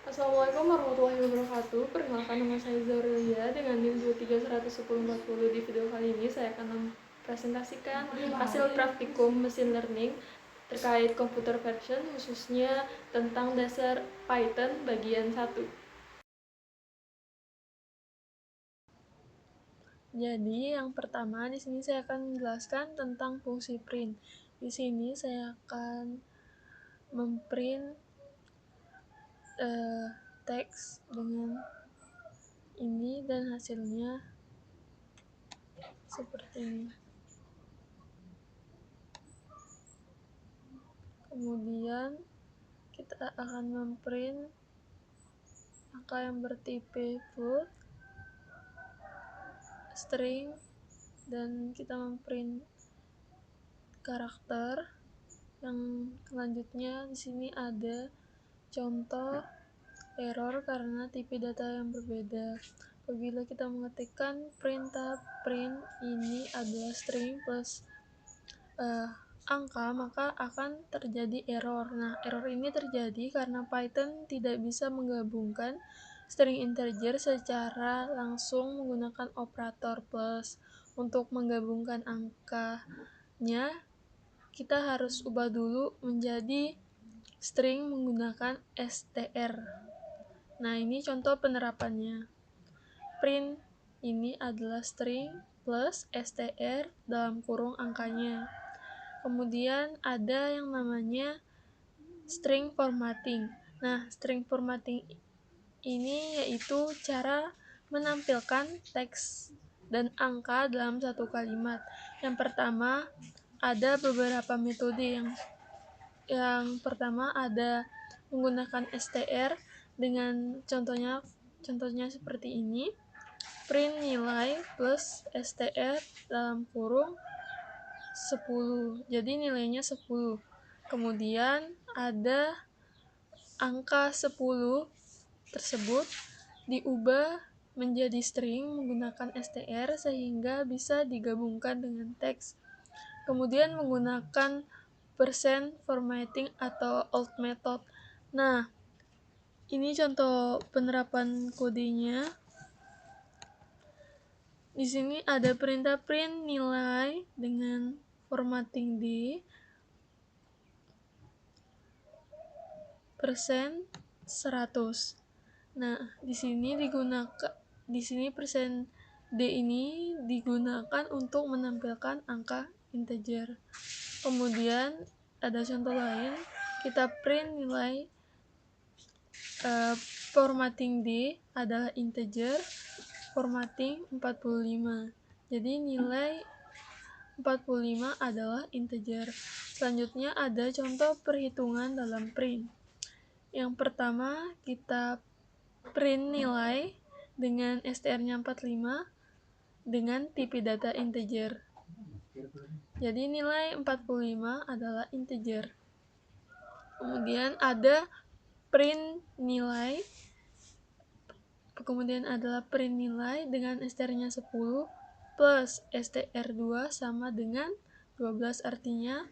Assalamualaikum warahmatullahi wabarakatuh. Perkenalkan, nama saya Zaurelia dengan NIM 231040. Di video kali ini saya akan mempresentasikan hasil praktikum mesin learning terkait computer version, khususnya tentang dasar Python bagian 1. Jadi yang pertama di sini saya akan menjelaskan tentang fungsi print. Di sini saya akan memprint teks dengan ini dan hasilnya seperti ini. Kemudian kita akan memprint angka yang bertipe float, string, dan kita memprint karakter. Yang selanjutnya di sini ada contoh error karena tipe data yang berbeda. Apabila kita mengetikkan print ini adalah string plus angka, maka akan terjadi error. Nah, error ini terjadi karena Python tidak bisa menggabungkan string integer secara langsung menggunakan operator plus. Untuk menggabungkan angkanya, kita harus ubah dulu menjadi string menggunakan str. Nah, ini contoh penerapannya. Print ini adalah string plus str dalam kurung angkanya. Kemudian ada yang namanya string formatting. Nah, string formatting ini yaitu cara menampilkan teks dan angka dalam satu kalimat. Yang pertama, ada beberapa metode. Yang pertama ada menggunakan str dengan contohnya seperti ini. Print nilai plus str dalam kurung 10. Jadi nilainya 10. Kemudian ada angka 10 tersebut diubah menjadi string menggunakan str sehingga bisa digabungkan dengan teks. Kemudian menggunakan %formatting atau alt method. Nah, ini contoh penerapan kodenya. Di sini ada perintah print nilai dengan formatting D %100. Nah, di sini persen D ini digunakan untuk menampilkan angka integer. Kemudian ada contoh lain, kita print nilai formatting D adalah integer, formatting 45. Jadi nilai 45 adalah integer. Selanjutnya ada contoh perhitungan dalam print. Yang pertama, kita print nilai dengan str-nya 45 dengan tipe data integer. Jadi nilai 45 adalah integer. Kemudian ada print nilai. Kemudian adalah print nilai dengan str-nya 10 plus str2 sama dengan 12, artinya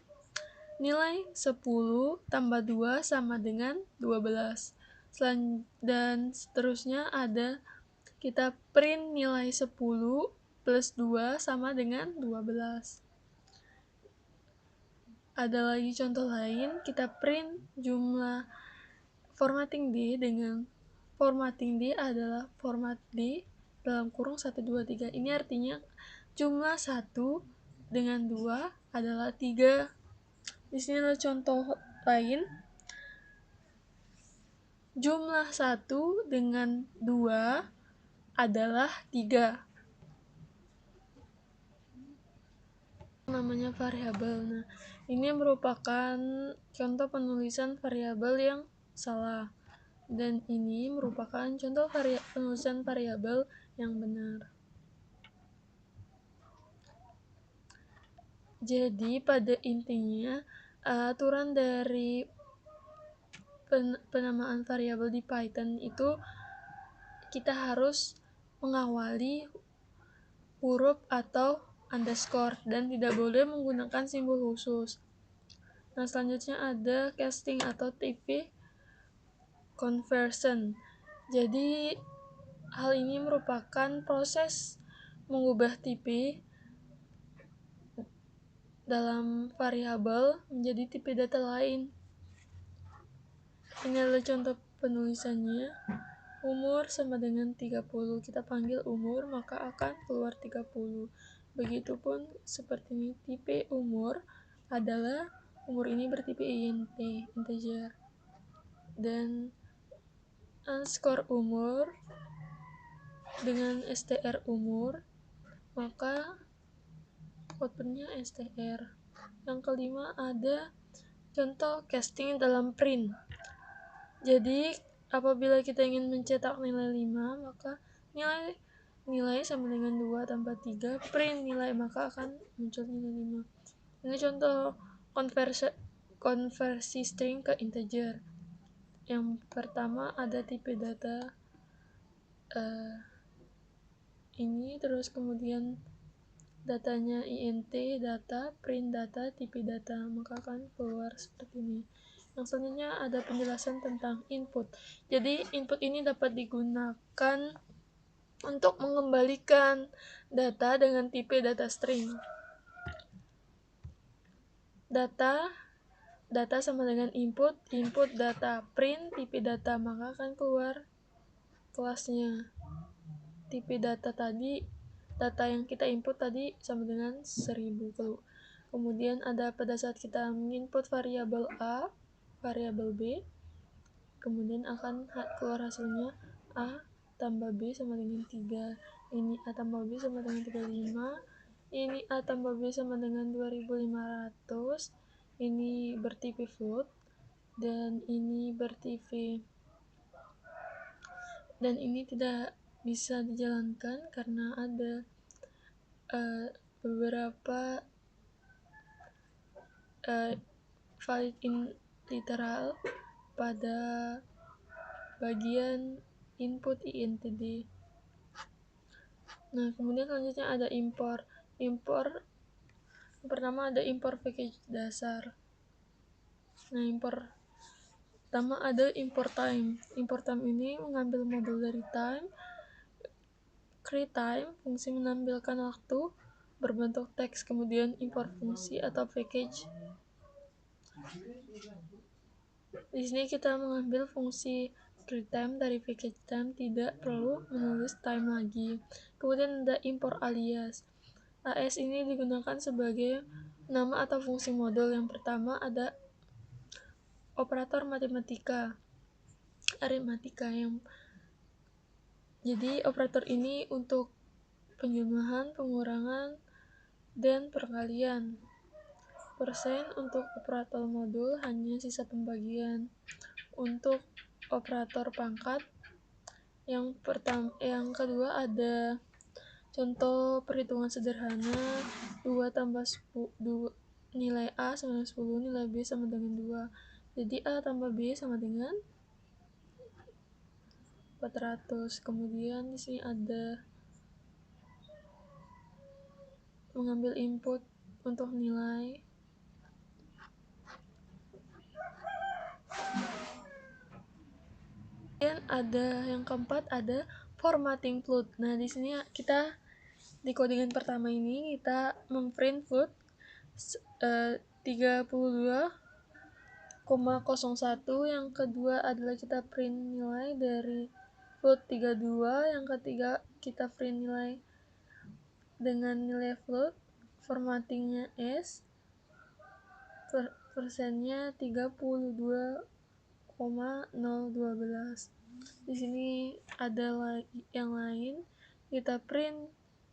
nilai 10 tambah 2 sama dengan 12. Dan seterusnya ada kita print nilai 10 plus 2 sama dengan 12. Ada lagi contoh lain, kita print jumlah formatting D dengan formatting D adalah format D dalam kurung 1, 2, 3. Ini artinya jumlah 1 dengan 2 adalah 3. Di sini ada contoh lain. Jumlah 1 dengan 2 adalah 3. Namanya variabel. Nah, ini merupakan contoh penulisan variabel yang salah. Dan ini merupakan contoh penulisan variabel yang benar. Jadi pada intinya aturan dari penamaan variabel di Python itu kita harus mengawali huruf atau underscore dan tidak boleh menggunakan simbol khusus. Nah, selanjutnya ada casting atau tipe conversion. Jadi hal ini merupakan proses mengubah tipe dalam variabel menjadi tipe data lain. Ini adalah contoh penulisannya. Umur sama dengan 30. Kita panggil umur, maka akan keluar 30. Begitupun seperti ini, tipe umur adalah umur ini bertipe int, integer. Dan skor umur dengan str umur, maka outputnya str. Yang kelima ada contoh casting dalam print. Jadi apabila kita ingin mencetak nilai 5, maka nilai sama dengan 2 tambah 3, print nilai, maka akan muncul nilai 5. Ini contoh konversi string ke integer. Yang pertama ada tipe data ini, terus kemudian datanya int data, print data, tipe data, maka akan keluar seperti ini. Yang selanjutnya ada penjelasan tentang input. Jadi input ini dapat digunakan untuk mengembalikan data dengan tipe data string. Data sama dengan input data, print tipe data, maka akan keluar kelasnya. Tipe data tadi, data yang kita input tadi sama dengan 1000. Kemudian ada pada saat kita menginput variabel A, variabel B, kemudian akan keluar hasilnya A tambah B sama dengan 3. Ini A tambah B sama dengan 35. Ini A tambah B sama dengan 2500. Ini bertipe float. Dan ini bertipe. Dan ini tidak bisa dijalankan karena ada beberapa valid in literal pada bagian input intd. Nah, kemudian selanjutnya ada import. Pertama ada import package dasar. Nah, pertama ada import time. Import time ini mengambil modul dari time, create time, fungsi menampilkan waktu berbentuk teks, kemudian import fungsi atau package. Di sini kita mengambil fungsi create time dari package time, tidak perlu menulis time lagi. Kemudian ada import alias. AS ini digunakan sebagai nama atau fungsi modul. Yang pertama ada operator aritmatika. Jadi operator ini untuk penjumlahan, pengurangan, dan perkalian. Persen untuk operator modul, hanya sisa pembagian. Untuk operator pangkat, yang kedua ada contoh perhitungan sederhana. 2 tambah 10, nilai A sama dengan 10, nilai B sama dengan 2. Jadi A tambah B sama dengan 400. Kemudian di sini ada mengambil input untuk nilai. Kemudian ada yang keempat ada formatting float. Nah, di sini kita di codingan pertama ini kita memprint float 32,01. Yang kedua adalah kita print nilai dari float 32. Yang ketiga kita print nilai dengan nilai float, formattingnya S, persennya 32,012. Di sini ada yang lain, kita print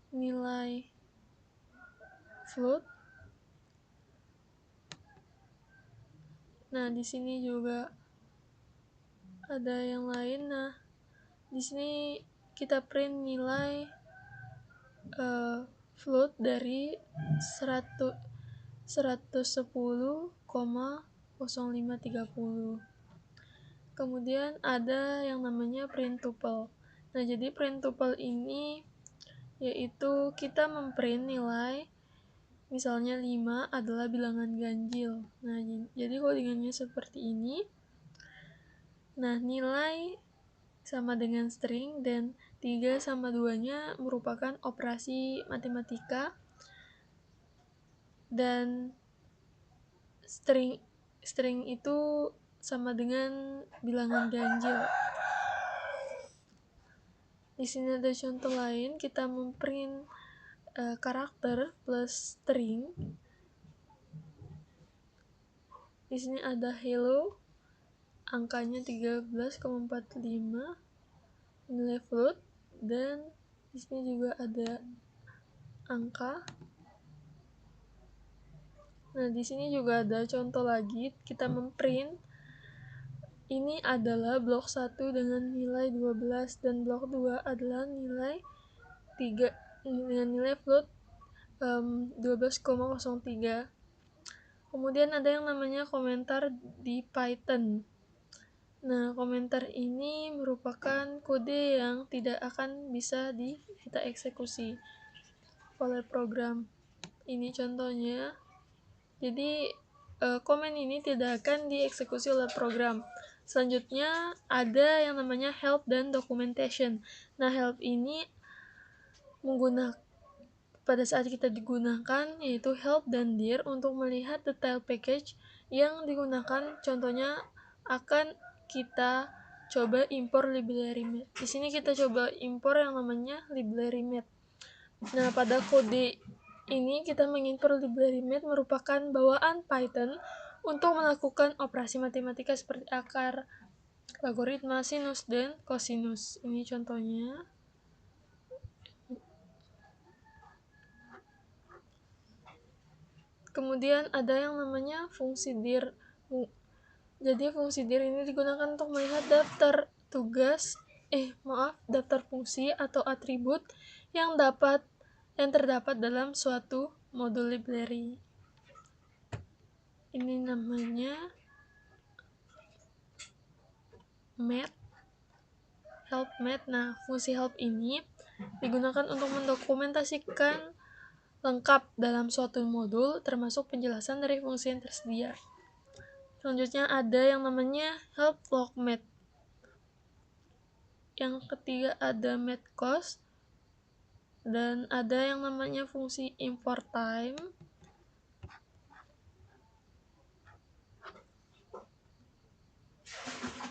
nilai float. Nah, di sini juga ada yang lain. Nah, di sini kita print nilai float dari 110,0530. Kemudian ada yang namanya print tuple. Nah, jadi print tuple ini yaitu kita memprint nilai, misalnya 5 adalah bilangan ganjil. Nah, jadi codingannya seperti ini. Nah, nilai sama dengan string dan 3 sama 2-nya merupakan operasi matematika, dan string itu sama dengan bilangan ganjil. Di sini ada contoh lain, kita memprint karakter plus string. Di sini ada hello, angkanya 13,45, nilai float, dan di sini juga ada angka. Nah, di sini juga ada contoh lagi, kita memprint. Ini adalah blok 1 dengan nilai 12 dan blok 2 adalah nilai 3 dengan nilai float 12,03. Kemudian ada yang namanya komentar di Python. Nah, komentar ini merupakan kode yang tidak akan bisa kita eksekusi oleh program. Ini contohnya. Jadi, komen ini tidak akan dieksekusi oleh program. Selanjutnya ada yang namanya help dan documentation. Nah, help ini pada saat kita digunakan yaitu help dan dir untuk melihat detail package yang digunakan. Contohnya akan kita coba impor library math. Di sini kita coba impor yang namanya library math. Nah, pada kode ini kita mengimpor library math merupakan bawaan Python untuk melakukan operasi matematika seperti akar, logaritma, sinus, dan kosinus. Ini contohnya. Kemudian ada yang namanya fungsi dir. Jadi fungsi dir ini digunakan untuk melihat daftar fungsi atau atribut yang terdapat dalam suatu modul library. Ini namanya math, help math. Nah, fungsi help ini digunakan untuk mendokumentasikan lengkap dalam suatu modul, termasuk penjelasan dari fungsi yang tersedia. Selanjutnya ada yang namanya help log math. Yang ketiga ada math cost, dan ada yang namanya fungsi import time.